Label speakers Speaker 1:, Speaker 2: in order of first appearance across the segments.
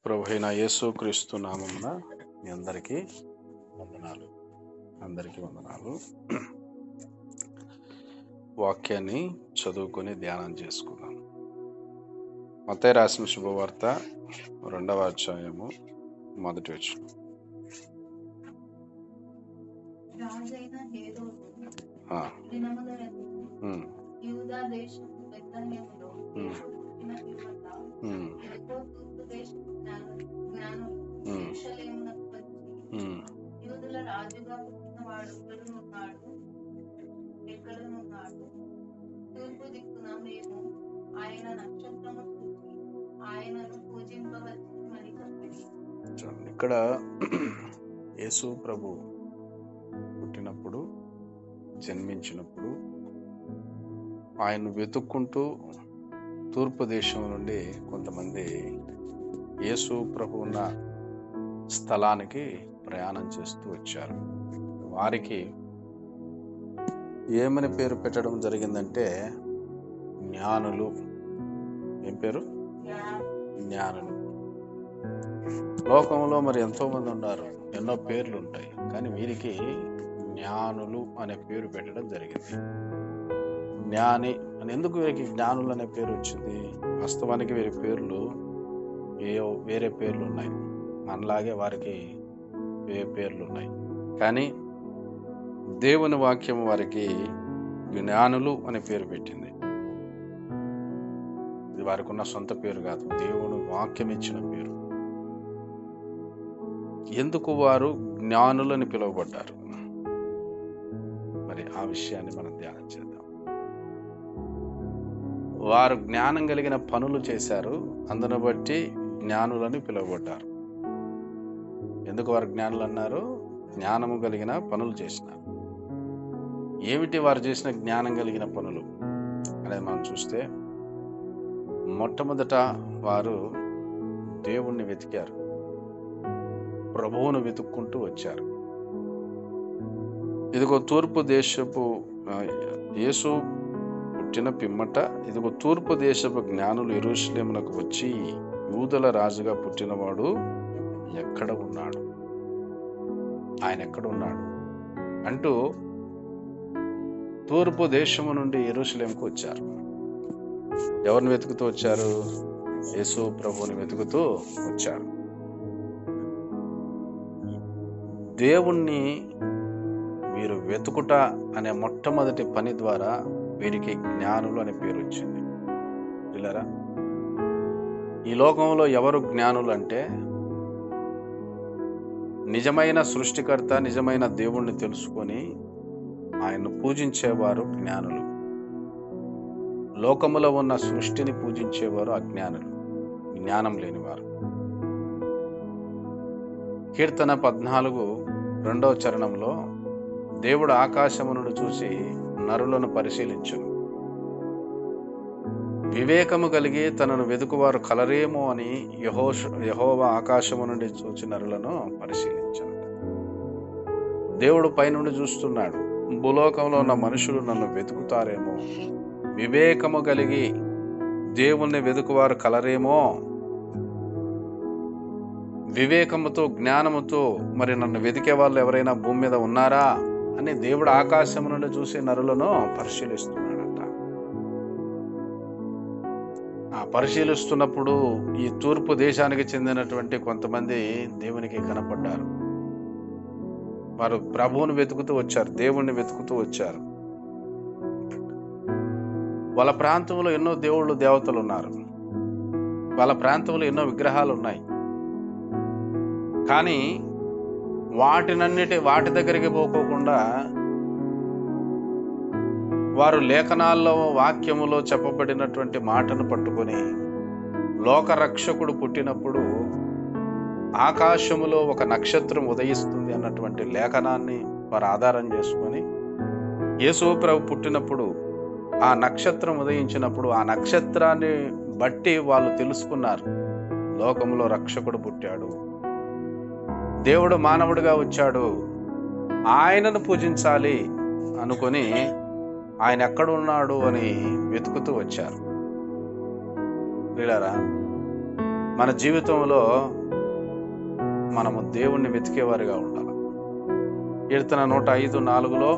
Speaker 1: ప్రభువైన యేసుక్రీస్తు నామమున మీ అందరికీ వందనాలు. వాక్యాన్ని చదువుకొని ధ్యానం చేసుకుందాం. మత్తయి రాసిన శుభవార్త 2వ అధ్యాయము 1వ వచనం. ఇక్కడ యేసు ప్రభు పుట్టినప్పుడు, జన్మించినప్పుడు ఆయన వెతుక్కుంటూ తూర్పు దేశం నుండి కొంతమంది యేసు ప్రభు ఉన్న స్థలానికి ప్రయాణం చేస్తూ వచ్చారు. వారికి ఏమని పేరు పెట్టడం జరిగిందంటే జ్ఞానులు. ఏం పేరు? జ్ఞానులు. లోకంలో మరి ఎంతో మంది ఉన్నారు, ఎన్నో పేర్లు ఉంటాయి, కానీ వీరికి జ్ఞానులు అనే పేరు పెట్టడం జరిగింది. జ్ఞాని అని ఎందుకు వీరికి జ్ఞానులు అనే పేరు వచ్చింది? వాస్తవానికి వీరి పేర్లు వేరే పేర్లు ఉన్నాయి, మనలాగే వారికి పేర్లు ఉన్నాయి, కానీ దేవుని వాక్యం వారికి జ్ఞానులు అనే పేరు పెట్టింది. ఇది వారికి ఉన్న సొంత పేరు కాదు, దేవుని వాక్యం ఇచ్చిన పేరు. ఎందుకు వారు జ్ఞానులని పిలువబడ్డారు? మరి ఆ విషయాన్ని మనం ధ్యానం చేద్దాం. వారు జ్ఞానం కలిగిన పనులు చేశారు, అందును బట్టి జ్ఞానులని పిలువబడ్డారు. ఎందుకు వారు జ్ఞానులు అన్నారు? జ్ఞానము కలిగిన పనులు చేసినారు. ఏమిటి వారు చేసిన జ్ఞానం కలిగిన పనులు అనేది మనం చూస్తే, మొట్టమొదట వారు దేవుణ్ణి వెతికారు, ప్రభువును వెతుక్కుంటూ వచ్చారు. ఇదిగో తూర్పు దేశపు యేసు పుట్టిన పిమ్మట ఇదిగో తూర్పు దేశపు జ్ఞానులు యెరూషలేమునకు వచ్చి, యూదుల రాజుగా పుట్టినవాడు ఎక్కడ ఉన్నాడు, ఆయన ఎక్కడ ఉన్నాడు అంటూ తూర్పు దేశము నుండి యెరూషలేముకు వచ్చారు. ఎవరిని వెతుకుతూ వచ్చారు? యేసు ప్రభువుని వెతుకుతూ వచ్చారు. దేవుణ్ణి వీరు వెతుకుట అనే మొట్టమొదటి పని ద్వారా వీరికి జ్ఞానులు అనే పేరు వచ్చింది. పిల్లరా, ఈ లోకంలో ఎవరు జ్ఞానులు అంటే, నిజమైన సృష్టికర్త, నిజమైన దేవుణ్ణి తెలుసుకొని ఆయన్ను పూజించేవారు జ్ఞానులు. లోకములో ఉన్న సృష్టిని పూజించేవారు అజ్ఞానులు, జ్ఞానం లేనివారు. కీర్తన 14:2వ చరణంలో దేవుడు ఆకాశమును చూసి నరులను పరిశీలించును, వివేకము కలిగి తనను వెతుకువారు కలరేమో అని యెహోవా ఆకాశము నుండి చూచి నరులను పరిశీలించను. దేవుడు పైనుండి చూస్తున్నాడు, భూలోకంలో ఉన్న మనుషులు నన్ను వెతుకుతారేమో, వివేకము కలిగి దేవుణ్ణి వెతుకువారు కలరేమో, వివేకముతో జ్ఞానముతో మరి నన్ను వెతికే వాళ్ళు ఎవరైనా భూమి మీద ఉన్నారా అని దేవుడు ఆకాశం నుండి చూసి నరులను పరిశీలిస్తున్నాడంట. ఆ పరిశీలిస్తున్నప్పుడు ఈ తూర్పు దేశానికి చెందినటువంటి కొంతమంది దేవునికి కనపడ్డారు. వారు ప్రభువుని వెతుకుతూ వచ్చారు, దేవుణ్ణి వెతుకుతూ వచ్చారు. వాళ్ళ ప్రాంతంలో ఎన్నో దేవుళ్ళు దేవతలు ఉన్నారు, వాళ్ళ ప్రాంతంలో ఎన్నో విగ్రహాలు ఉన్నాయి, కానీ వాటి దగ్గరికి పోకోకుండా వారు లేఖనాల్లో వాక్యములో చెప్పబడినటువంటి మాటను పట్టుకొని, లోకరక్షకుడు పుట్టినప్పుడు ఆకాశములో ఒక నక్షత్రం ఉదయిస్తుంది అన్నటువంటి లేఖనాన్ని వారు ఆధారం చేసుకొని, యేసు ప్రభు పుట్టినప్పుడు ఆ నక్షత్రం ఉదయించినప్పుడు ఆ నక్షత్రాన్ని బట్టి వాళ్ళు తెలుసుకున్నారు, లోకంలో రక్షకుడు పుట్టాడు, దేవుడు మానవుడిగా వచ్చాడు, ఆయనను పూజించాలి అనుకొని ఆయన ఎక్కడున్నాడు అని వెతుకుతూ వచ్చారు. వీళ్ళారా, మన జీవితంలో మనము దేవుణ్ణి వెతికేవారిగా ఉండాలి. కీర్తన 105:4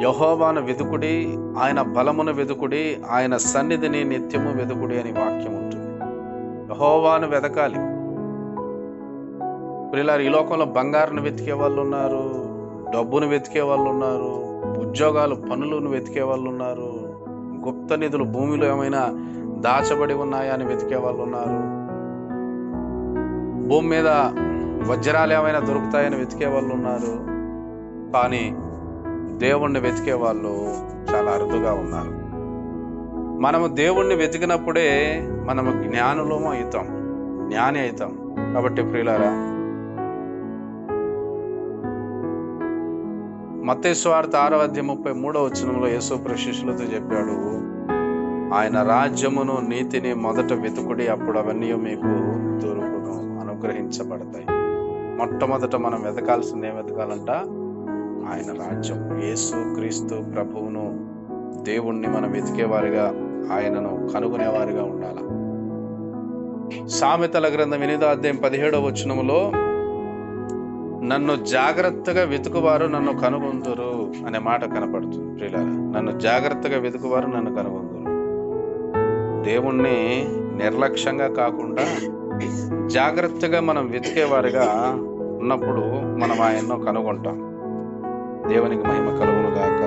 Speaker 1: యెహోవాను వెదుకుడి, ఆయన బలమును వెదుకుడి, ఆయన సన్నిధిని నిత్యము వెదుకుడి అని వాక్యం ఉంటుంది. యెహోవాను వెదకాలి. ప్రియులారా, ఈ లోకంలో బంగారును వెతికే వాళ్ళు ఉన్నారు, డబ్బును వెతికే వాళ్ళు ఉన్నారు, ఉద్యోగాలు పనులను వెతికే వాళ్ళు ఉన్నారు, గుప్త నిధులు భూమిలో ఏమైనా దాచబడి ఉన్నాయా అని వెతికే వాళ్ళు ఉన్నారు, భూమి మీద వజ్రాలు ఏమైనా దొరుకుతాయని వెతికే వాళ్ళు ఉన్నారు. కానీ దేవుణ్ణి వెతికే వాళ్ళు చాలా అరుదుగా ఉన్నారు. మనము దేవుణ్ణి వెతికినప్పుడే మనము జ్ఞానులము అవుతాం, జ్ఞాని అవుతాం. కాబట్టి ప్రియులారా, మత్తయి సువార్త 6:33 యేసు శిష్యులతో చెప్పాడు, ఆయన రాజ్యమును నీతిని మొదట వెతుకుడి, అప్పుడు అవన్నీ మీకు దొరుకును, అనుగ్రహించబడతాయి. మొట్టమొదట మనం వెతకాల్సింది ఏం వెతకాలంట? ఆయన రాజ్యం. యేసు క్రీస్తు ప్రభువును, దేవుణ్ణి మనం వెతికేవారిగా, ఆయనను కనుగొనేవారిగా ఉండాలి. సామెతల గ్రంథం 8:17 నన్ను జాగ్రత్తగా వెతుకువారు నన్ను కనుగొందురు అనే మాట కనపడుతుంది. ప్రియులారా, నన్ను జాగ్రత్తగా వెతుకువారు నన్ను కనుగొందురు. దేవుణ్ణి నిర్లక్ష్యంగా కాకుండా జాగ్రత్తగా మనం వెతికేవారిగా ఉన్నప్పుడు మనం ఆయన్ను కనుగొంటాం. దేవునికి మహిమ కలుగును గాక.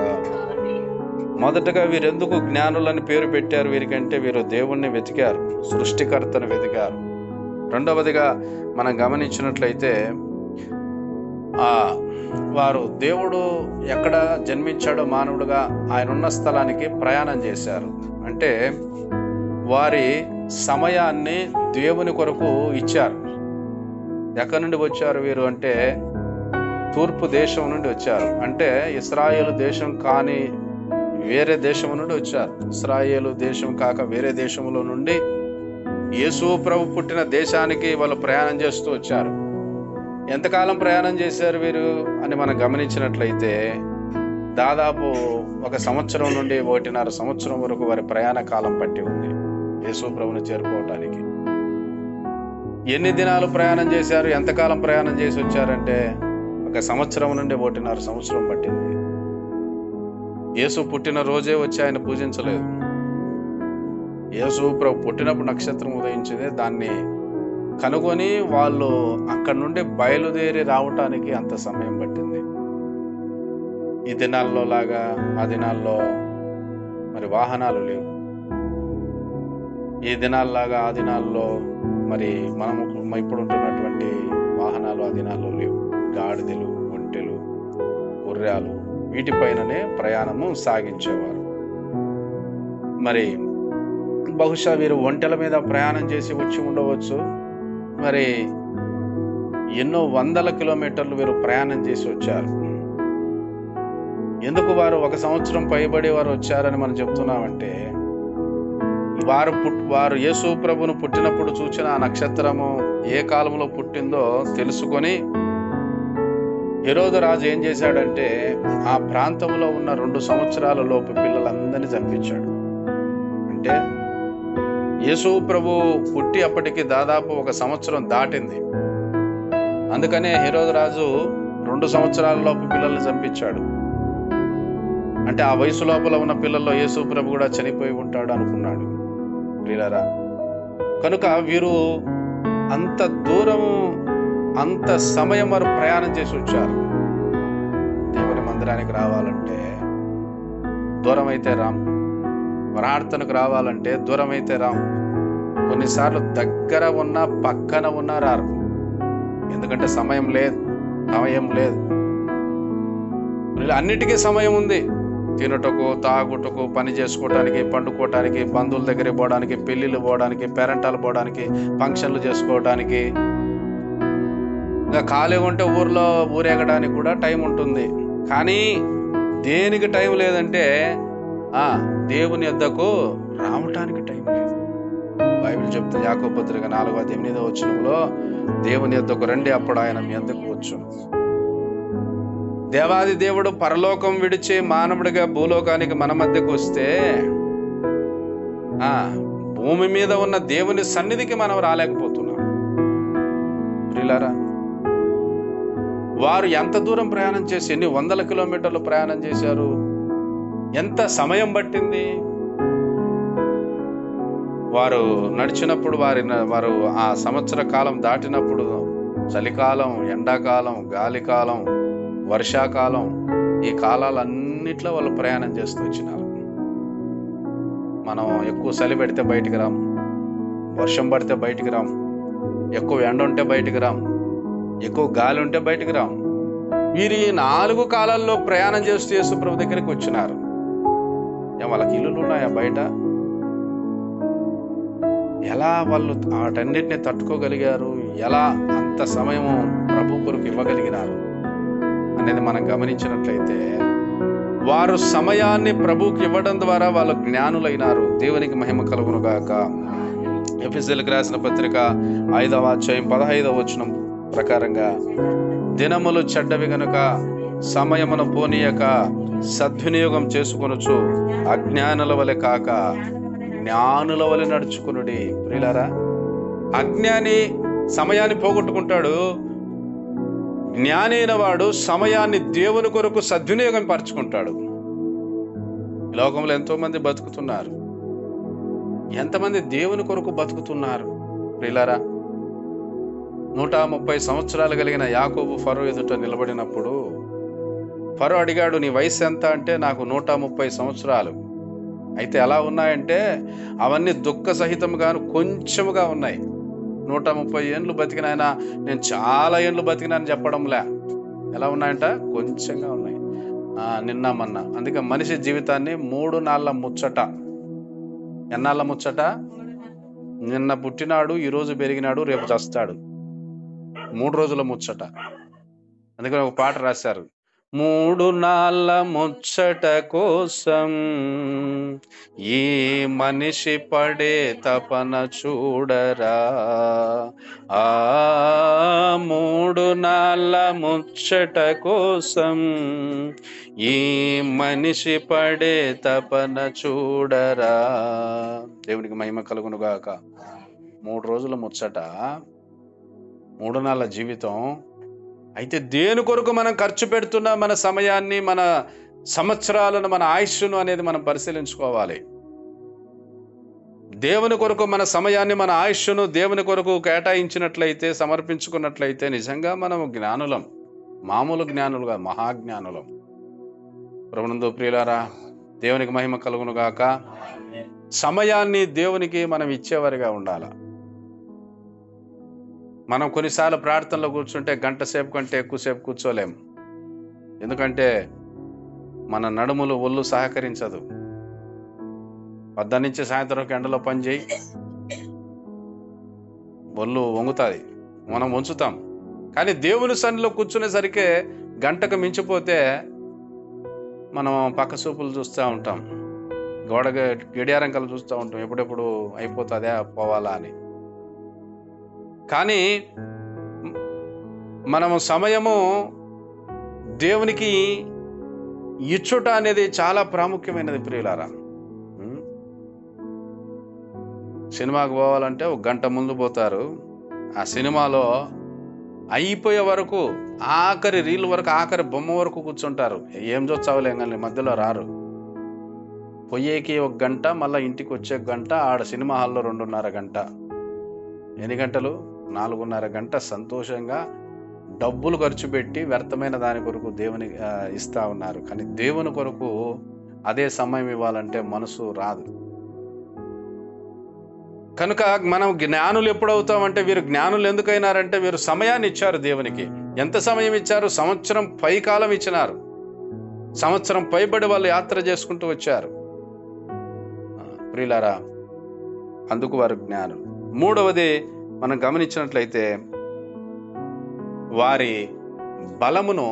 Speaker 1: మొదటగా వీరెందుకు జ్ఞానులని పేరు పెట్టారు? వీరికంటే వీరు దేవుణ్ణి వెతికారు, సృష్టికర్తను వెతికారు. రెండవదిగా మనం గమనించినట్లయితే వారు దేవుడు ఎక్కడ జన్మించాడో మానవుడుగా ఆయన ఉన్న స్థలానికి ప్రయాణం చేశారు. అంటే వారి సమయాన్ని దేవుని కొరకు ఇచ్చారు. ఎక్కడి నుండి వచ్చారు వీరు అంటే తూర్పు దేశం నుండి వచ్చారు. అంటే ఇశ్రాయేలు దేశం కాని వేరే దేశం నుండి వచ్చారు. ఇశ్రాయేలు దేశం కాక వేరే దేశంలో నుండి యేసు ప్రభు పుట్టిన దేశానికి వాళ్ళు ప్రయాణం చేస్తూ వచ్చారు. ఎంతకాలం ప్రయాణం చేశారు వీరు అని మనం గమనించినట్లయితే దాదాపు 1 సంవత్సరం నుండి 1.5 సంవత్సరం వరకు వారి ప్రయాణ కాలం పట్టి ఉంది యేసు ప్రభుని చేరుకోవటానికి. ఎన్ని దినాలు ప్రయాణం చేశారు, ఎంతకాలం ప్రయాణం చేసి వచ్చారంటే 1 సంవత్సరం నుండి 1.5 సంవత్సరం పట్టింది. యేసు పుట్టిన రోజే వచ్చి ఆయన పూజించలేదు. యేసు ప్రభు పుట్టినప్పుడు నక్షత్రం ఉదయించింది, దాన్ని కనుగొని వాళ్ళు అక్కడి నుండి బయలుదేరి రావటానికి అంత సమయం పట్టింది. ఈ దినాల్లో లాగా ఆ దినాల్లో మరి వాహనాలు లేవు. ఈ దినాల్లాగా ఆ దినాల్లో మరి మనము ఇప్పుడు ఉంటున్నటువంటి వాహనాలు ఆ దినాల్లో లేవు. గాడిదలు, ఒంటెలు, గుర్రాలు వీటిపైననే ప్రయాణము సాగించేవారు. మరి బహుశా వీరు ఒంటెల మీద ప్రయాణం చేసి వచ్చి ఉండవచ్చు. మరి ఎన్నో వందల కిలోమీటర్లు వీరు ప్రయాణం చేసి వచ్చారు. ఎందుకు వారు 1 సంవత్సరం పైబడి వారు వచ్చారని మనం చెప్తున్నామంటే వారు యేసు ప్రభును పుట్టినప్పుడు చూసిన ఆ నక్షత్రము ఏ కాలంలో పుట్టిందో తెలుసుకొని హెరోదు రాజు ఏం చేశాడంటే ఆ ప్రాంతంలో ఉన్న 2 సంవత్సరాల లోపు పిల్లలందరినీ చంపించాడు. అంటే యేసు ప్రభు పుట్టి అప్పటికి దాదాపు 1 సంవత్సరం దాటింది. అందుకనే హెరోదు రాజు 2 సంవత్సరాల లోపు పిల్లల్ని చంపించాడు. అంటే ఆ వయసు లోపల ఉన్న పిల్లల్లో యేసు ప్రభు కూడా చనిపోయి ఉంటాడు అనుకున్నాడు. ప్రియులారా, కనుక వీరు అంత దూరం అంత సమయం వారు ప్రయాణం చేసి వచ్చారు. దేవుని మందిరానికి రావాలంటే దూరం అయితే రాం, ప్రార్థనకు రావాలంటే దూరం అయితే రాం. కొన్నిసార్లు దగ్గర ఉన్న పక్కన ఉన్న రారు. ఎందుకంటే సమయం లేదు. అన్నిటికీ సమయం ఉంది. తినుటకు, తాగుటకు, పని చేసుకోవటానికి, పండుకోవటానికి, బంధువుల దగ్గరికి పోవడానికి, పెళ్లిళ్ళు పోవడానికి, పేరెంటాలు పోవడానికి, ఫంక్షన్లు చేసుకోవటానికి, ఇంకా ఖాళీగా ఉంటే ఊర్లో ఊరేగడానికి కూడా టైం ఉంటుంది. కానీ దేనికి టైం లేదంటే దేవుని యొద్దకు రావటానికి టైం లేదు. బైబిల్ చెప్తుంది యాకోబు పత్రిక 4:8 దేవుని యొద్దకు రండి, అప్పుడు ఆయన మీ యొద్దకు వచ్చును. దేవాది దేవుడు పరలోకం విడిచి మానవుడిగా భూలోకానికి మన మధ్యకు వస్తే భూమి మీద ఉన్న దేవుని సన్నిధికి మనం రాలేకపోతున్నాం. ప్రియులారా, వారు ఎంత దూరం ప్రయాణం చేసి ఎన్ని వందల కిలోమీటర్లు ప్రయాణం చేశారు? ఎంత సమయం పట్టింది? వారు నడిచినప్పుడు వారు ఆ సంవత్సర కాలం దాటినప్పుడు చలికాలం, ఎండాకాలం, గాలికాలం, వర్షాకాలం, ఈ కాలాలన్నిట్లో వాళ్ళు ప్రయాణం చేస్తూ వచ్చినారు. మనం ఎక్కువ చలి పెడితే బయటికి రాం, వర్షం పడితే బయటికి రాం, ఎక్కువ ఎండ ఉంటే బయటికి రాం, ఎక్కువ గాలి ఉంటే బయటికి రాం. వీరు ఈ 4 కాలాల్లో ప్రయాణం చేస్తూ యేసు ప్రభు దగ్గరికి వచ్చినారు. వాళ్ళకి ఇల్లులు ఉన్నాయా బయట? ఎలా వాళ్ళు వాటన్నిటిని తట్టుకోగలిగారు? ఎలా అంత సమయము ప్రభు కొరకు ఇవ్వగలిగినారు అనేది మనం గమనించినట్లయితే, వారు సమయాన్ని ప్రభువుకి ఇవ్వడం ద్వారా వాళ్ళు జ్ఞానులైనారు. దేవునికి మహిమ కలుగును గాక. ఎఫెసీయులకు రాసిన పత్రిక 5వ అధ్యాయం 15వ వచనం ప్రకారంగా, దినములు చెడ్డవి గనుక సమయమును పోనీయక సద్వినియోగం చేసుకొనుచు అజ్ఞానుల వలె కాక జ్ఞానుల వలె నడుచుకునుడి. ప్రియులారా, అజ్ఞాని సమయాన్ని పోగొట్టుకుంటాడు. జ్ఞాని అయిన వాడు సమయాన్ని దేవుని కొరకు సద్వినియోగం పరుచుకుంటాడు. ఈ లోకంలో ఎంతో మంది బతుకుతున్నారు. ఎంతమంది దేవుని కొరకు బతుకుతున్నారు? ప్రియులారా, 130 సంవత్సరాలు కలిగిన యాకోబు ఫరో ఎదుట నిలబడినప్పుడు ఫరో అడిగాడు, నీ వయసు ఎంత అంటే, నాకు 130 సంవత్సరాలు. అయితే ఎలా ఉన్నాయంటే అవన్నీ దుఃఖ సహితంగాను కొంచెముగా ఉన్నాయి. 130 ఏండ్లు బతికినాయన, నేను చాలా ఏండ్లు బతికినానని చెప్పడంలే. ఎలా ఉన్నాయంట? కొంచెంగా ఉన్నాయి. నిన్న మొన్న. అందుకే మనిషి జీవితాన్ని 3 నాళ్ళ ముచ్చట. ఎన్నాళ్ళ ముచ్చట? నిన్న పుట్టినాడు, ఈరోజు పెరిగినాడు, రేపు చస్తాడు. 3 రోజుల ముచ్చట. అందుకని ఒక పాట రాశారు, 3 నాళ్ళ ముచ్చట కోసం ఈ మనిషి పడే తపన చూడరా. 3 నాళ్ళ ముచ్చట కోసం ఈ మనిషి పడే తపన చూడరా. దేవునికి మహిమ కలుగును గాక. 3 రోజుల ముచ్చట, 3 నాళ్ళ జీవితం. అయితే దేని కొరకు మనం ఖర్చు పెడుతున్న మన సమయాన్ని, మన సంవత్సరాలను, మన ఆయుష్ను అనేది మనం పరిశీలించుకోవాలి. దేవుని కొరకు మన సమయాన్ని, మన ఆయుష్ను దేవుని కొరకు కేటాయించినట్లయితే, సమర్పించుకున్నట్లయితే నిజంగా మనం జ్ఞానులం. మామూలు జ్ఞానులుగా, మహాజ్ఞానులం. ప్రభునందు ప్రియులారా, దేవునికి మహిమ కలుగును గాక. సమయాన్ని దేవునికి మనం ఇచ్చేవారిగా ఉండాలి. మనం కొన్నిసార్లు ప్రార్థనలో కూర్చుంటే గంట సేపు కంటే ఎక్కువసేపు కూర్చోలేం. ఎందుకంటే మన నడుములు, ఒళ్ళు సహకరించదు. 10 నుంచి సాయంత్రం ఎండలో పని చేయి, ఒళ్ళు వంగుతుంది, మనం వంచుతాం. కానీ దేవుని సన్నిధిలో కూర్చునేసరికి గంటకు మించిపోతే మనం పక్క చూపులు చూస్తూ ఉంటాం, గడియారం కల్లా చూస్తూ ఉంటాం, ఎప్పుడెప్పుడు అయిపోతుందా, పోవాలా అని. కానీ మనము సమయము దేవునికి ఇచ్చుట అనేది చాలా ప్రాముఖ్యమైనది. ప్రియులారా, సినిమాకు పోవాలంటే 1 గంట ముందు పోతారు. ఆ సినిమాలో అయిపోయే వరకు, ఆఖరి రీల్ వరకు, ఆఖరి బొమ్మ వరకు కూర్చుంటారు. ఏం చూస్తావులే కానీ మధ్యలో రారు. పోయేకి 1 గంట, మళ్ళీ ఇంటికి వచ్చే గంట, ఆడ సినిమా హాల్లో 2.5 గంట. ఎన్ని గంటలు? 4.5 గంట సంతోషంగా డబ్బులు ఖర్చు పెట్టి వ్యర్థమైన దాని కొరకు దేవుని ఇస్తా ఉన్నారు. కానీ దేవుని కొరకు అదే సమయం ఇవ్వాలంటే మనసు రాదు. కనుక మనం జ్ఞానులు ఎప్పుడవుతామంటే, వీరు జ్ఞానులు ఎందుకైనారంటే వీరు సమయాన్ని ఇచ్చారు దేవునికి. ఎంత సమయం ఇచ్చారు? సంవత్సరం పై కాలం ఇచ్చినారు. సంవత్సరం పైబడి వాళ్ళు యాత్ర చేసుకుంటూ వచ్చారు. ప్రియులారా, అందుకు వారు జ్ఞానులు. 3వది మనం గమనించినట్లయితే, వారి బలమును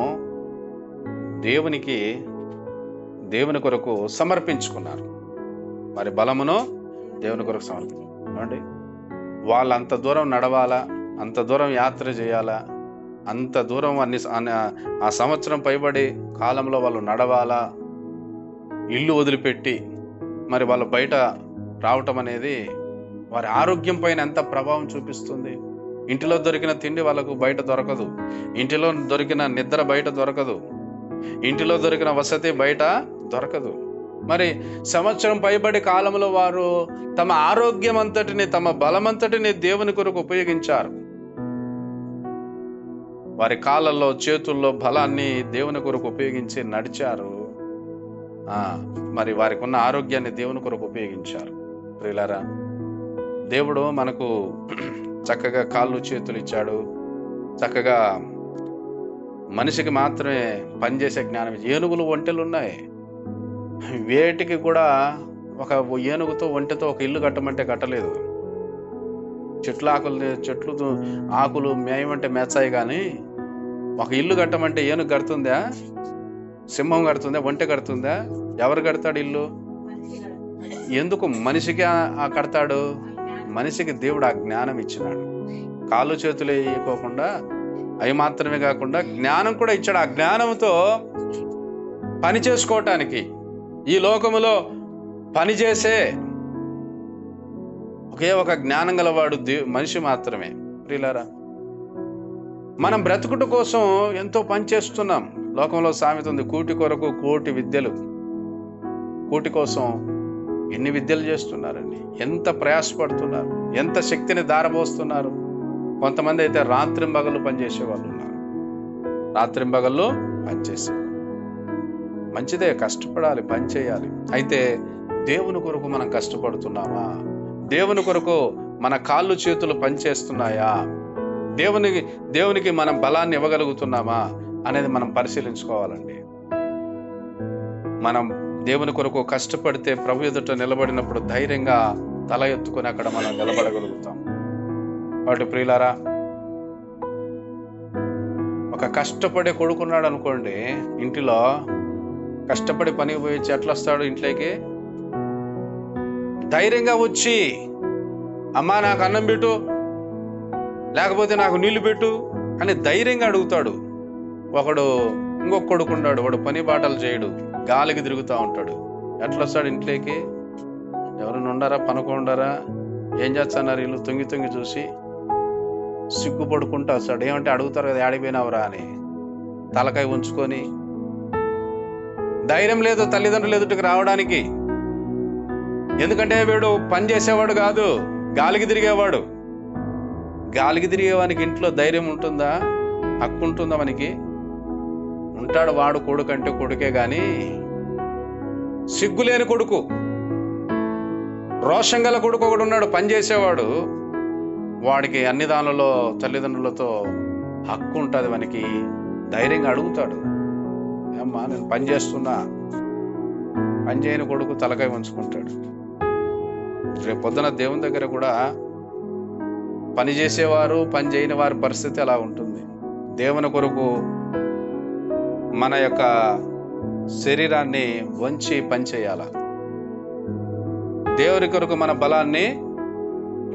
Speaker 1: దేవుని కొరకు సమర్పించుకున్నారు. వారి బలమును దేవుని కొరకు సమర్పించుకోండి. వాళ్ళు అంత దూరం నడవాలా, అంత దూరం యాత్ర చేయాలా, అంత దూరం ఆ సంవత్సరం పైబడి కాలంలో వాళ్ళు నడవాలా, ఇల్లు వదిలిపెట్టి మరి వాళ్ళు బయట రావటం అనేది వారి ఆరోగ్యం పైన ఎంత ప్రభావం చూపిస్తుంది. ఇంటిలో దొరికిన తిండి వాళ్ళకు బయట దొరకదు, ఇంటిలో దొరికిన నిద్ర బయట దొరకదు, ఇంటిలో దొరికిన వసతి బయట దొరకదు. మరి సంవత్సరం పైబడి కాలంలో వారు తమ ఆరోగ్యం అంతటిని, తమ బలమంతటిని దేవుని కొరకు ఉపయోగించారు. వారి కాళ్ళల్లో చేతుల్లో బలాన్ని దేవుని కొరకు ఉపయోగించి నడిచారు. మరి వారికి ఉన్న ఆరోగ్యాన్ని దేవుని కొరకు ఉపయోగించారు. ప్రియులారా, దేవుడు మనకు చక్కగా కాళ్ళు చేతులు ఇచ్చాడు, చక్కగా మనిషికి మాత్రమే పనిచేసే జ్ఞానం. ఏనుగులు ఒంటెలు ఉన్నాయి, వేటికి కూడా ఒక ఏనుగుతో ఒంటెతో ఒక ఇల్లు కట్టమంటే కట్టలేదు. చెట్లు ఆకులు మేయమంటే మేచాయి, కానీ ఒక ఇల్లు కట్టమంటే ఏనుగు కడుతుందా? సింహం కడుతుందా? ఒంటె కడుతుందా? ఎవరు కడతాడు ఇల్లు? ఎందుకు మనిషికి కడతాడు? మనిషికి దేవుడు ఆ జ్ఞానం ఇచ్చినాడు. కాళ్ళు చేతులు వేయకోకుండా అవి మాత్రమే కాకుండా జ్ఞానం కూడా ఇచ్చాడు. ఆ జ్ఞానంతో పని చేసుకోవటానికి ఈ లోకములో పనిచేసే ఒకే ఒక జ్ఞానం గలవాడు మనిషి మాత్రమే. ప్రియులారా, మనం బ్రతుకుట కోసం ఎంతో పని చేస్తున్నాం. లోకంలో సామెత ఉంది, కూటి కొరకు కోటి విద్యలు. కూటి కోసం ఎన్ని విద్యలు చేస్తున్నారండి, ఎంత ప్రయాసపడుతున్నారు, ఎంత శక్తిని దారబోస్తున్నారు. కొంతమంది అయితే రాత్రింబగళ్ళు పనిచేసే వాళ్ళు ఉన్నారు. రాత్రింబగళ్ళు పనిచేసే మంచిదే, కష్టపడాలి, పని చేయాలి. అయితే దేవుని కొరకు మనం కష్టపడుతున్నామా? దేవుని కొరకు మన కాళ్ళు చేతులు పనిచేస్తున్నాయా? దేవునికి మనం బలాన్ని ఇవ్వగలుగుతున్నామా అనేది మనం పరిశీలించుకోవాలండి. మనం దేవుని కొరకు కష్టపడితే ప్రభు ఎదుట నిలబడినప్పుడు ధైర్యంగా తల ఎత్తుకొని అక్కడ మనం నిలబడగలుగుతాం. కాబట్టి ప్రియులారా, ఒక కష్టపడే కొడుకున్నాడు అనుకోండి, ఇంటిలో కష్టపడి పనికి పోయి ఎట్లా వస్తాడు ఇంట్లోకి? ధైర్యంగా వచ్చి, అమ్మా నాకు అన్నం పెట్టు, లేకపోతే నాకు నీళ్లు పెట్టు అని ధైర్యంగా అడుగుతాడు. ఇంకొక కొడుకున్నాడు, వాడు పని బాటలు చేయడు, గాలికి తిరుగుతూ ఉంటాడు. ఎట్లా వస్తాడు ఇంట్లోకి? ఎవరైనా ఉండారా? పనుకుండారా? ఏం చేస్తున్నారు వీళ్ళు? తొంగి తొంగి చూసి సిగ్గుపడుకుంటూ వస్తాడు. ఏమంటే అడుగుతారు కదా, ఆడిపోయినావురా అని. తలకాయ ఉంచుకొని ధైర్యం లేదు తల్లిదండ్రులు ఎదుటికి రావడానికి. ఎందుకంటే వీడు పని చేసేవాడు కాదు, గాలికి తిరిగేవాడు. గాలికి తిరిగేవానికి ఇంట్లో ధైర్యం ఉంటుందా? హక్కు ఉంటుందా? మనకి ఉంటాడు. వాడు కొడుకు అంటే కొడుకే గాని సిగ్గులేని కొడుకు, రోషం గల కొడుకు ఒకడు ఉన్నాడు, పనిచేసేవాడు. వాడికి అన్ని దానిలో తల్లిదండ్రులతో హక్కు ఉంటుంది. మనకి ధైర్యంగా అడుగుతాడు, అమ్మా నేను పని చేస్తున్నా. పని చేయని కొడుకు తలకాయ ఉంచుకుంటాడు. రేపు పొద్దున దేవుని దగ్గర కూడా పని చేసేవారు, పని చేయని వారి పరిస్థితి అలా ఉంటుంది. దేవుని కొరకు మన యొక్క శరీరాన్ని వంచి పని చేయాల, దేవుని కొరకు మన బలాన్ని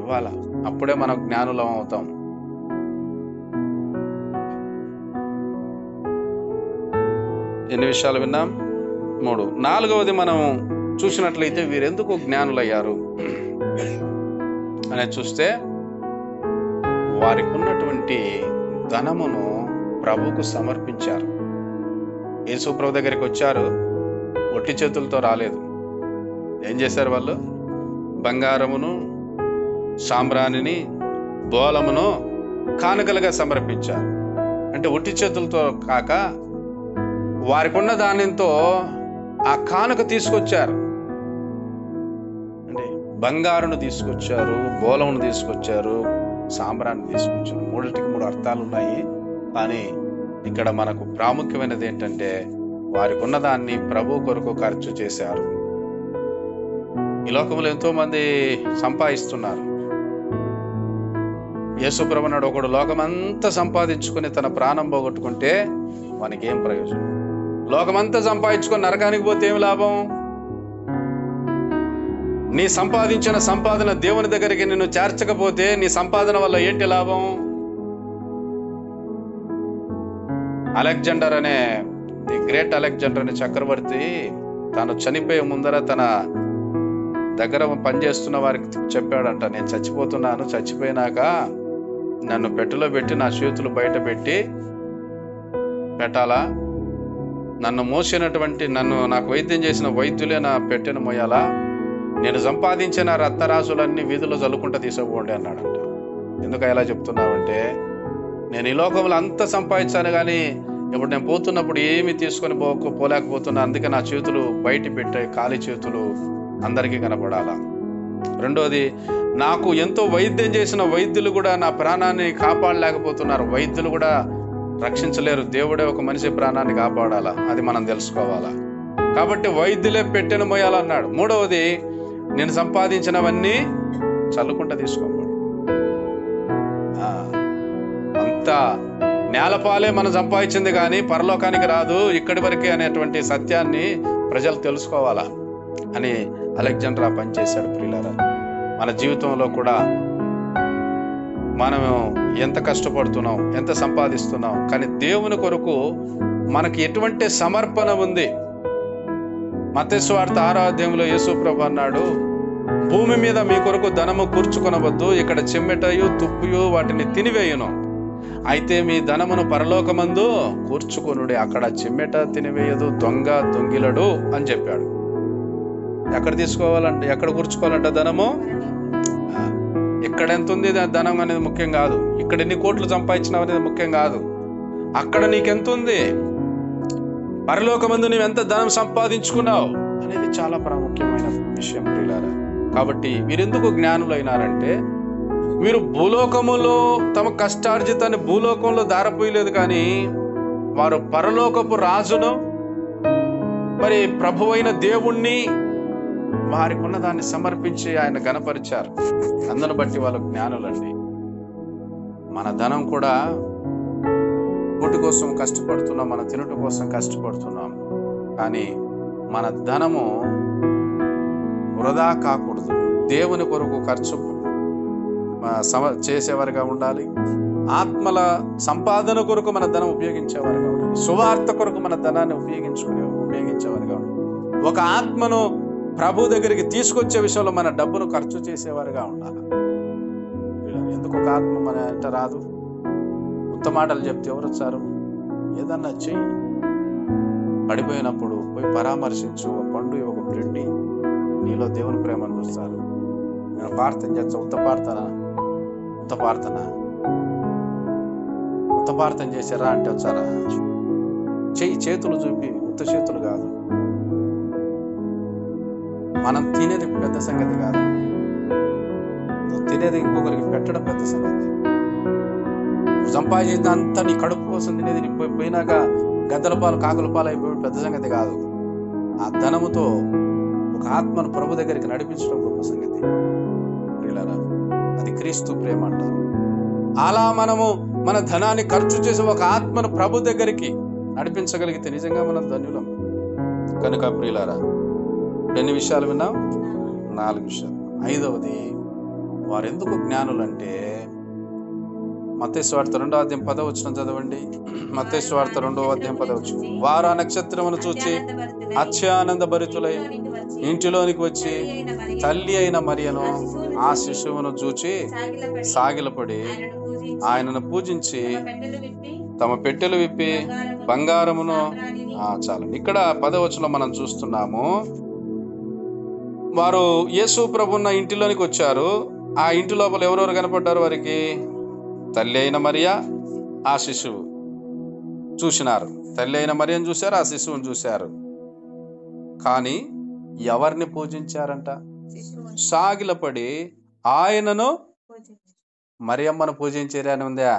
Speaker 1: ఇవ్వాల. అప్పుడే మనం జ్ఞానులం అవుతాం. ఎన్ని విషయాలు విన్నాం? 3. 4వది మనం చూసినట్లయితే వీరెందుకు జ్ఞానులయ్యారు అనేది చూస్తే, వారికి ఉన్నటువంటి ధనమును ప్రభువుకు సమర్పించారు. యేసు ప్రభు దగ్గరికి వచ్చారు, ఒట్టి చేతులతో రాలేదు. ఏం చేశారు వాళ్ళు? బంగారమును, సాంబ్రాణిని, బోలమును కానుకలుగా సమర్పించారు. అంటే ఒట్టి చేతులతో కాక వారికి ఉన్న దానితో ఆ కానుక తీసుకొచ్చారు. అంటే బంగారును తీసుకొచ్చారు, బోలమును తీసుకొచ్చారు, సాంబ్రాన్ని తీసుకొచ్చారు. 3టికి 3 అర్థాలు ఉన్నాయి. కానీ ఇక్కడ మనకు ప్రాముఖ్యమైనది ఏంటంటే, వారికి ఉన్నదాన్ని ప్రభు కొరకు ఖర్చు చేశారు. ఈ లోకంలో ఎంతో మంది సంపాదిస్తున్నారు. యేసు ప్రభు నాడు ఒకడు లోకమంతా సంపాదించుకుని తన ప్రాణం పోగొట్టుకుంటే వానికి ఏం ప్రయోజనం? లోకమంతా సంపాదించుకొని నరకానికి పోతే ఏమి లాభం? నీ సంపాదించిన సంపాదన దేవుని దగ్గరికి నిన్ను చేర్చకపోతే నీ సంపాదన వల్ల ఏంటి లాభం? అలెగ్జాండర్ అనే ది గ్రేట్ అలెగ్జాండర్ అనే చక్రవర్తి తాను చనిపోయే ముందర తన దగ్గర పనిచేస్తున్న వారికి చెప్పాడంట, నేను చచ్చిపోతున్నాను, చచ్చిపోయినాక నన్ను పెట్టెలో పెట్టి నా చేతులు బయట పెట్టి పెట్టాలా, నన్ను మోసినటువంటి నాకు వైద్యం చేసిన వైద్యులే నా పెట్టెను మోయాలా, నేను సంపాదించిన రత్నరాశులన్నీ వీధుల్లో చల్లుకుంటా తీసుకుపోండి అన్నాడంట. ఎందుకు ఎలా చెప్తున్నావంటే, నేను ఈ లోకంలో అంత సంపాదించాను కానీ ఇప్పుడు నేను పోతున్నప్పుడు ఏమి తీసుకొని పోలేకపోతున్నా, అందుకే నా చేతులు బయట పెట్టే ఖాళీ చేతులు అందరికీ కనపడాలా. రెండోది, నాకు ఎంతో వైద్యం చేసిన వైద్యులు కూడా నా ప్రాణాన్ని కాపాడలేకపోతున్నారు, వైద్యులు కూడా రక్షించలేరు, దేవుడే ఒక మనిషి ప్రాణాన్ని కాపాడాలా, అది మనం తెలుసుకోవాలా. కాబట్టి వైద్యులే పెట్టెను మోయాలన్నాడు. మూడవది, నేను సంపాదించినవన్నీ చల్లుకుంటా తీసుకోమన్నాడు. అంతా నేలపాలే మనం సంపాదించింది కానీ పరలోకానికి రాదు, ఇక్కడి వరకే అనేటువంటి సత్యాన్ని ప్రజలు తెలుసుకోవాలా అని అలెగ్జాండర్ పనిచేశాడు. ప్రియులారా, మన జీవితంలో కూడా మనం ఎంత కష్టపడుతున్నాం, ఎంత సంపాదిస్తున్నాం, కానీ దేవుని కొరకు మనకి ఎటువంటి సమర్పణ ఉంది. మత్తయి సువార్త 6వ అధ్యాయంలో యేసు ప్రభు అన్నాడు, భూమి మీద మీ కొరకు ధనము కూర్చుకొనవద్దు, ఇక్కడ చెమ్మెటయు తుప్పుయు వాటిని తినివేయును, అయితే మీ ధనమును పరలోకమందు కూర్చుకొనుడి, అక్కడ చెమ్మెట తినివేయదు, దొంగ దొంగిలడు అని చెప్పాడు. ఎక్కడ తీసుకోవాలంటే, ఎక్కడ కూర్చుకోవాలంటే ధనము, ఇక్కడ ఎంత ఉంది ధనం అనేది ముఖ్యం కాదు, ఇక్కడ ఎన్ని కోట్లు సంపాదించినావు అనేది ముఖ్యం కాదు, అక్కడ నీకెంత ఉంది, పరలోకమందు నువ్వు ఎంత ధనం సంపాదించుకున్నావు అనేది చాలా ప్రాముఖ్యమైన విషయం ప్రియులారా. కాబట్టి వీరెందుకు జ్ఞానులైనారంటే, వీరు భూలోకములో తమ కష్టార్జితాన్ని భూలోకంలో దారపోయలేదు, కానీ వారు పరలోకపు రాజును, మరి ప్రభువైన దేవుణ్ణి, వారికి ఉన్న దాన్ని సమర్పించి ఆయన గణపరిచారు. అందును బట్టి వాళ్ళు జ్ఞానులండి. మన ధనం కూడా కూటి కోసం కష్టపడుతున్నాం, మన తినుట కోసం కష్టపడుతున్నాం, కానీ మన ధనము వృధా కాకూడదు. దేవుని కొరకు ఖర్చు చేసేవారుగా ఉండాలి. ఆత్మల సంపాదన కొరకు మన ధనం ఉపయోగించేవారుగా ఉండాలి. సువార్త కొరకు మన ధనాన్ని ఉపయోగించేవారుగా ఉండాలి. ఒక ఆత్మను ప్రభు దగ్గరికి తీసుకొచ్చే విషయంలో మన డబ్బును ఖర్చు చేసేవారుగా ఉండాలి. ఎందుకు ఒక ఆత్మ మన వెంట రాదు? ఉత్త మాటలు చెప్తే ఎవరు వచ్చారు? ఏదన్నా చెయ్యి, పడిపోయినప్పుడు పోయి పరామర్శించు, ఒక పండు, ఒక బ్రెడ్, నీలో దేవుని ప్రేమను చూస్తారు. నేను ప్రార్థన చేస్తా, ఉత్త ప్రార్థన చేశారా అంటే వచ్చారా? చెయ్యి, చేతులు చూపి, ఉత్త చేతులు కాదు. మనం తినేది పెద్ద సంగతి కాదు, తినేది ఇంకొకరికి పెట్టడం పెద్ద సంగతి. సంపాదించినంతా నీ కడుపు కోసం తినేది నీ పోయినాక గద్దల పాలు కాకుల పాలు అయిపోయి పెద్ద సంగతి కాదు. ఆ ధనముతో ఒక ఆత్మను ప్రభు దగ్గరికి నడిపించడం గొప్ప సంగతి ప్రియులారా. అది క్రీస్తు ప్రేమ అంటారు. అలా మనము మన ధనాన్ని ఖర్చు చేసి ఒక ఆత్మను ప్రభు దగ్గరికి నడిపించగలిగితే నిజంగా మనం ధన్యులం. కనుక ప్రియులారా, ఎన్ని విషయాలు విన్నాం? 4 విషయాలు. 5వది, వారు ఎందుకు జ్ఞానులంటే, మత్తయి సువార్త 2వ అధ్యాయం 10వ వచనం చదవండి. మత్తయి సువార్త 2వ అధ్యాయం 10వ వచనం. వారు ఆ నక్షత్రమును చూచి అత్యానంద భరితులై ఇంటిలోనికి వచ్చి తల్లి అయిన మరియను ఆ శిశువును చూచి సాగిలపడి ఆయనను పూజించి తమ పెట్టెలు విప్పి బంగారమును చాలండి. ఇక్కడ 10వ వచనంలో మనం చూస్తున్నాము, వారు యేసు ప్రభున్న ఇంటిలోనికి వచ్చారు. ఆ ఇంటి లోపల ఎవరెవరు కనపడ్డారు వారికి? తల్లి అయిన మరియ, ఆ శిశువు చూసినారు. తల్లి అయిన మరియను చూశారు, ఆ శిశువుని చూశారు. కానీ ఎవరిని పూజించారంట? సాగిలపడి ఆయనను, మరియమ్మను పూజించారు అని ఉందా?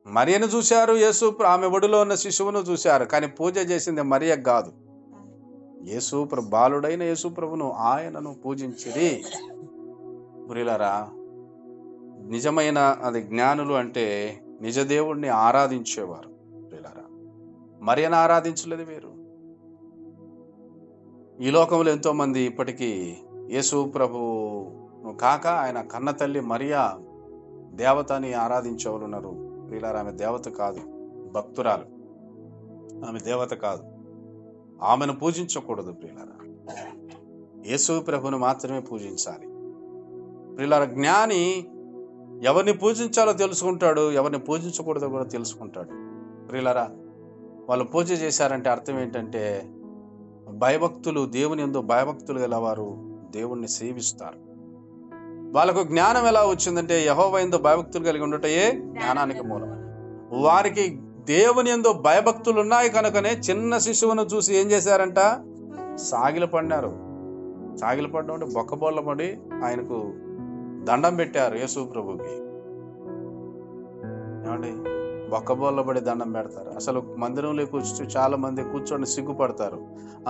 Speaker 1: మరియను చూశారు, యేసు ఆమె ఒడిలో ఉన్న శిశువును చూశారు, కానీ పూజ చేసింది మరియ కాదు, బాలుడైన యేసు ప్రభును, ఆయనను పూజించిరి. ప్రియులారా, నిజమైన అది జ్ఞానులు అంటే నిజ దేవుణ్ణి ఆరాధించేవారు. ప్రియులారా, మరియను ఆరాధించలేదు వీరు. ఈ లోకంలో ఎంతో మంది ఇప్పటికీ యేసు ప్రభు కాక ఆయన కన్న తల్లి మరియా దేవతని ఆరాధించేవారు ఉన్నారు. ప్రియులారా, ఆమె దేవత కాదు, భక్తురాలు. ఆమె దేవత కాదు, ఆమెను పూజించకూడదు. ప్రియులారా, యేసు ప్రభుని మాత్రమే పూజించాలి. ప్రియులారా, జ్ఞాని ఎవరిని పూజించాలో తెలుసుకుంటాడు, ఎవరిని పూజించకూడదో కూడా తెలుసుకుంటాడు. ప్రియులారా, వాళ్ళు పూజ చేశారంటే అర్థం ఏంటంటే భయభక్తులు, దేవుని యందు భయభక్తులు గలవారు దేవుణ్ణి సేవిస్తారు. వాళ్ళకు జ్ఞానం ఎలా వచ్చిందంటే యెహోవా యందు భయభక్తులు కలిగి ఉండటయే జ్ఞానానికి మూలం. వారికి దేవుని యందు భయభక్తులు ఉన్నాయి కనుకనే చిన్న శిశువును చూసి ఏం చేశారంట? సాగిలపడినారు. సాగిలపడడం అంటే బొక్కబోళ్ళ పడి ఆయనకు దండం పెట్టారు యేసు ప్రభుకి. ఏమండి, బొక్కబోళ్ళ పడి దండం పెడతారు? అసలు మందిరంలో కూర్చో చాలా మంది కూర్చొని సిగ్గుపడతారు.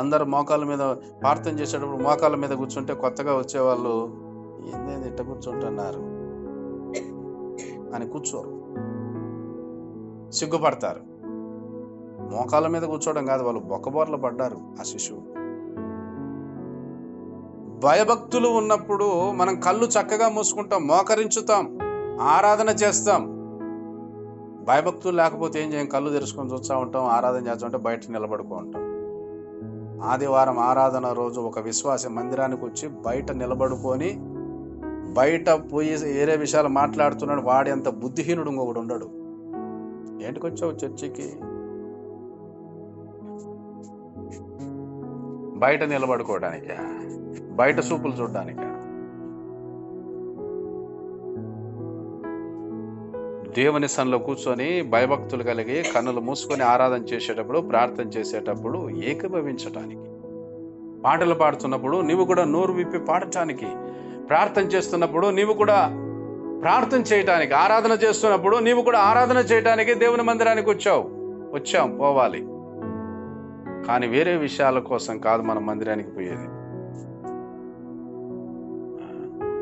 Speaker 1: అందరు మోకాళ్ళ మీద ప్రార్థన చేసేటప్పుడు మోకాళ్ళ మీద కూర్చుంటే కొత్తగా వచ్చేవాళ్ళు ఏందేంది ఇట్ట కూర్చుంటున్నారు అని కూర్చోరు, సిగ్గుపడతారు. మోకాళ్ళ మీద కూర్చోవడం కాదు, వాళ్ళు బొక్కబోర్లు పడ్డారు ఆ శిశువు. భయభక్తులు ఉన్నప్పుడు మనం కళ్ళు చక్కగా మూసుకుంటాం, మోకరించుతాం, ఆరాధన చేస్తాం. భయభక్తులు లేకపోతే ఏం చేయం? కళ్ళు తెరుచుకొని చూస్తూ ఉంటాం, ఆరాధన చేస్తూ ఉంటే బయట నిలబడుకో ఉంటాం. ఆదివారం ఆరాధన రోజు ఒక విశ్వాస మందిరానికి వచ్చి బయట నిలబడుకొని బయట పోయి వేరే విషయాలు మాట్లాడుతున్నాడు, వాడి అంత బుద్ధిహీనుడు ఇంకొకడు ఉండడు. ఏంటికి వచ్చావు చర్చికి? బయట నిలబడుకోవడానికా? బయట సూపులు చూడడానికా? దేవుని సన్నిధిలో కూర్చొని భయభక్తులు కలిగి కన్నులు మూసుకొని ఆరాధన చేసేటప్పుడు, ప్రార్థన చేసేటప్పుడు ఏకీభవించటానికి, పాటలు పాడుతున్నప్పుడు నీవు కూడా నోరు విప్పి పాడటానికి, ప్రార్థన చేస్తున్నప్పుడు నీవు కూడా ప్రార్థన చేయటానికి, ఆరాధన చేస్తున్నప్పుడు నీవు కూడా ఆరాధన చేయటానికి దేవుని మందిరానికి వచ్చాం పోవాలి. కానీ వేరే విషయాల కోసం కాదు మనం మందిరానికి పోయేది.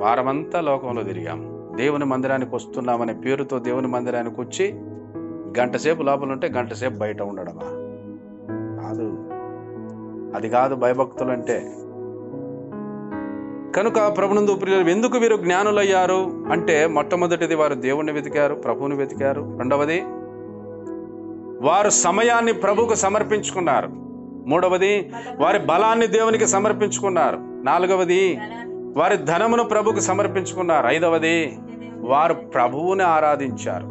Speaker 1: వారమంతా లోకంలో తిరిగాం, దేవుని మందిరానికి వస్తున్నామనే పేరుతో దేవుని మందిరానికి వచ్చి గంట సేపు లోపల ఉంటే గంట సేపు బయట ఉండడమా? కాదు, అది కాదు భయభక్తులు అంటే. కనుక ప్రభునందు ప్రియులు, ఎందుకు వీరు జ్ఞానులయ్యారు అంటే మొట్టమొదటిది వారు దేవుణ్ణి వెతికారు, ప్రభువుని వెతికారు. రెండవది వారు సమయాన్ని ప్రభువుకు సమర్పించుకున్నారు. మూడవది వారి బలాన్ని దేవునికి సమర్పించుకున్నారు. నాలుగవది వారి ధనమును ప్రభువుకు సమర్పించుకున్నారు. ఐదవది వారు ప్రభువుని ఆరాధించారు.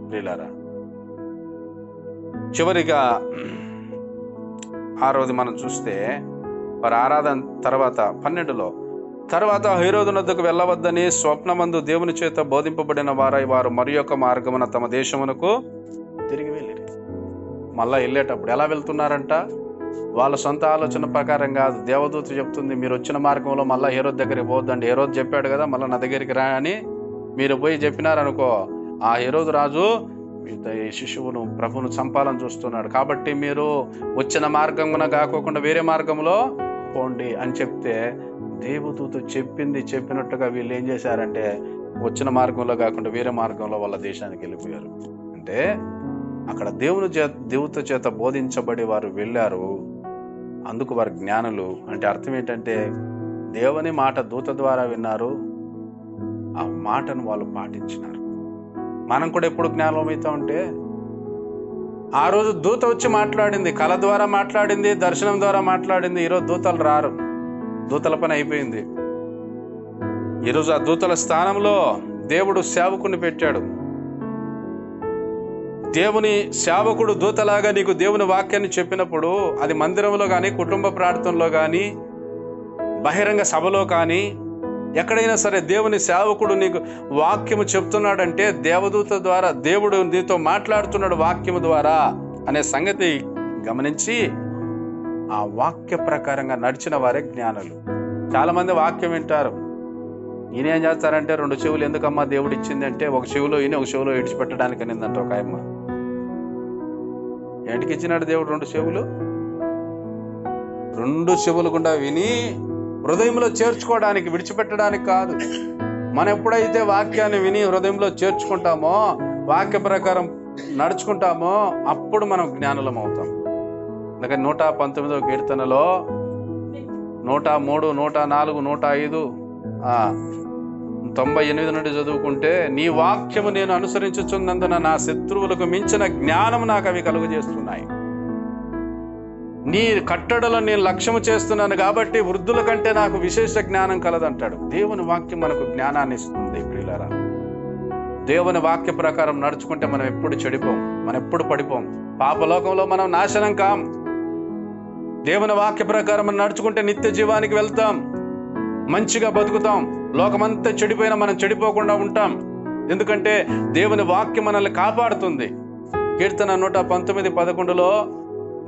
Speaker 1: ప్రియులారా, చివరిగా ఆరోది మనం చూస్తే వారి ఆరాధన తర్వాత 12లో తర్వాత హేరోదు నొద్దకు వెళ్ళవద్దని స్వప్నమందు దేవుని చేత బోధింపబడిన వారై వారు మరి యొక్క మార్గమున తమ దేశమునకు తిరిగి వెళ్ళిరి. మళ్ళా వెళ్ళేటప్పుడు ఎలా వెళ్తున్నారంట? వాళ్ళ సొంత ఆలోచన ప్రకారం కాదు. దేవదూత చెప్తుంది, మీరు వచ్చిన మార్గంలో మళ్ళీ హేరోదు దగ్గరికి పోవద్దండి. హేరోదు చెప్పాడు కదా మళ్ళీ నా దగ్గరికి రా అని మీరు పోయి చెప్పినారనుకో, ఆ హేరోదు రాజు ఈ శిశువును ప్రభువును చంపాలని చూస్తున్నాడు, కాబట్టి మీరు వచ్చిన మార్గమున కాకోకుండా వేరే మార్గంలో పోండి అని చెప్తే, దేవదూత చెప్పినట్టుగా వీళ్ళు ఏం చేశారంటే వచ్చిన మార్గంలో కాకుండా వేరే మార్గంలో వాళ్ళ దేశానికి వెళ్ళిపోయారు. అంటే అక్కడ దేవుని చేత బోధించబడి వారు వెళ్ళారు, అందుకు వారు జ్ఞానులు. అంటే అర్థం ఏంటంటే దేవుని మాట దూత ద్వారా విన్నారు, ఆ మాటను వాళ్ళు పాటించినారు. మనం కూడా ఎప్పుడు జ్ఞానం అవుతా ఉంటే, ఆ రోజు దూత వచ్చి మాట్లాడింది, కళ ద్వారా మాట్లాడింది, దర్శనం ద్వారా మాట్లాడింది. ఈరోజు దూతలు రారు, దూతల పని అయిపోయింది. ఈరోజు ఆ దూతల స్థానంలో దేవుడు సేవకుని పెట్టాడు. దేవుని సేవకుడు దూతలాగా నీకు దేవుని వాక్యాన్ని చెప్పినప్పుడు, అది మందిరంలో కానీ, కుటుంబ ప్రార్థనలో కానీ, బహిరంగ సభలో కానీ, ఎక్కడైనా సరే దేవుని సేవకుడు నీకు వాక్యము చెప్తున్నాడంటే దేవదూత ద్వారా దేవుడు నీతో మాట్లాడుతున్నాడు వాక్యము ద్వారా అనే సంగతి గమనించి ఆ వాక్య ప్రకారంగా నడిచిన వారే జ్ఞానులు. చాలా మంది వాక్యం వింటారు, ఈయనేం చేస్తారంటే 2 చెవులు ఎందుకమ్మా దేవుడు ఇచ్చింది అంటే, ఒక చెవులో ఈయన ఒక చెవులో ఇడిచిపెట్టడానికి అనిందంట ఒక ఆయమ్మ. ఏంటికి ఇచ్చినాడు దేవుడు 2 చెవులు? 2 చెవులు గుండా విని హృదయంలో చేర్చుకోవడానికి, విడిచిపెట్టడానికి కాదు. మనం ఎప్పుడైతే వాక్యాన్ని విని హృదయంలో చేర్చుకుంటామో, వాక్య ప్రకారం నడుచుకుంటామో, అప్పుడు మనం జ్ఞానులం అవుతాం. అందుకని 119వ కీర్తనలో 103, 104, 105, 98 నుండి చదువుకుంటే, నీ వాక్యము నేను అనుసరించుచున్నందున నా శత్రువులకు మించిన జ్ఞానము నాకు అవి కలుగజేస్తున్నాయి. నీ కట్టడలో నేను లక్ష్యము చేస్తున్నాను కాబట్టి వృద్ధుల కంటే నాకు విశేష జ్ఞానం కలదంటాడు. దేవుని వాక్యం మనకు జ్ఞానాన్ని ఇస్తుంది ప్రియులారా. దేవుని వాక్య ప్రకారం నడుచుకుంటే మనం ఎప్పుడు చెడిపోం, మనం ఎప్పుడు పడిపోం. పాపలోకంలో మనం నాశనం కాం. దేవుని వాక్య ప్రకారం మనం నడుచుకుంటే నిత్య జీవానికి వెళ్తాం, మంచిగా బతుకుతాం. లోకమంతా చెడిపోయినా మనం చెడిపోకుండా ఉంటాం. ఎందుకంటే దేవుని వాక్యం మనల్ని కాపాడుతుంది. కీర్తన 119:11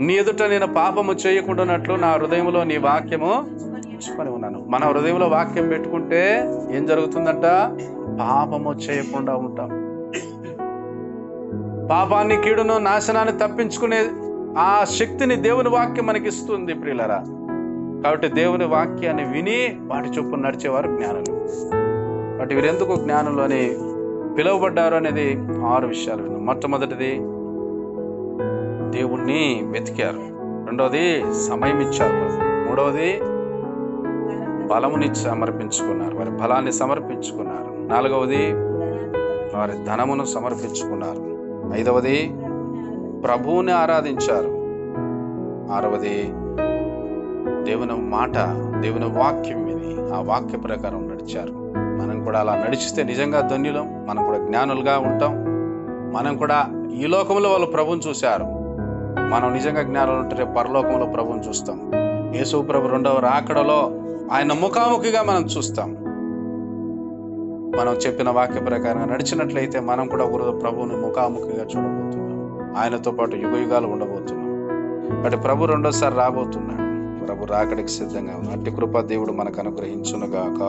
Speaker 1: నీ ఎదుట నేను పాపము చేయకుండానట్లు నా హృదయంలో నీ వాక్యము ఉంచుకొని ఉన్నాను. మన హృదయంలో వాక్యం పెట్టుకుంటే ఏం జరుగుతుందంట? పాపము చేయకుండా ఉంటాం. పాపాన్ని, కీడును, నాశనాన్ని తప్పించుకునే ఆ శక్తిని దేవుని వాక్యం మనకిస్తుంది ప్రియులరా. కాబట్టి దేవుని వాక్యాన్ని విని వాటి చొప్పున నడిచేవారు జ్ఞానులు. కాబట్టి వీరెందుకు జ్ఞానులు అని పిలువబడ్డారు అనేది 6 విషయాలు విన్నాం. మొట్టమొదటిది దేవుణ్ణి వెతికారు. రెండవది సమయం ఇచ్చారు. మూడవది బలముని సమర్పించుకున్నారు, వారి బలాన్ని సమర్పించుకున్నారు. నాలుగవది వారి ధనమును సమర్పించుకున్నారు. ఐదవది ప్రభువుని ఆరాధించారు. ఆరవది దేవుని మాట, దేవుని వాక్యం విని ఆ వాక్య ప్రకారం నడిచారు. మనం కూడా అలా నడిచితే నిజంగా ధన్యులం. మనం కూడా జ్ఞానులుగా ఉంటాం. మనం కూడా ఈ లోకంలో వాళ్ళు ప్రభువుని చూశారు. మనం నిజంగా జ్ఞానులు ఉంటే పరలోకంలో ప్రభువుని చూస్తాం. యేసు ప్రభు 2వ రాకడలో ఆయన ముఖాముఖిగా మనం చూస్తాం. మనం చెప్పిన వాక్య ప్రకారంగా నడిచినట్లయితే మనం కూడా ప్రభువుని ముఖాముఖిగా చూడబోతున్నాం. ఆయనతో పాటు యుగయుగాలు ఉండబోతున్నాం. అంటే ప్రభు 2వసారి రాబోతున్నాడు. ప్రభు రాకడికి సిద్ధంగా ఉన్నాడు. అట్టి కృప దేవుడు మనకు అనుగ్రహించునుగాక.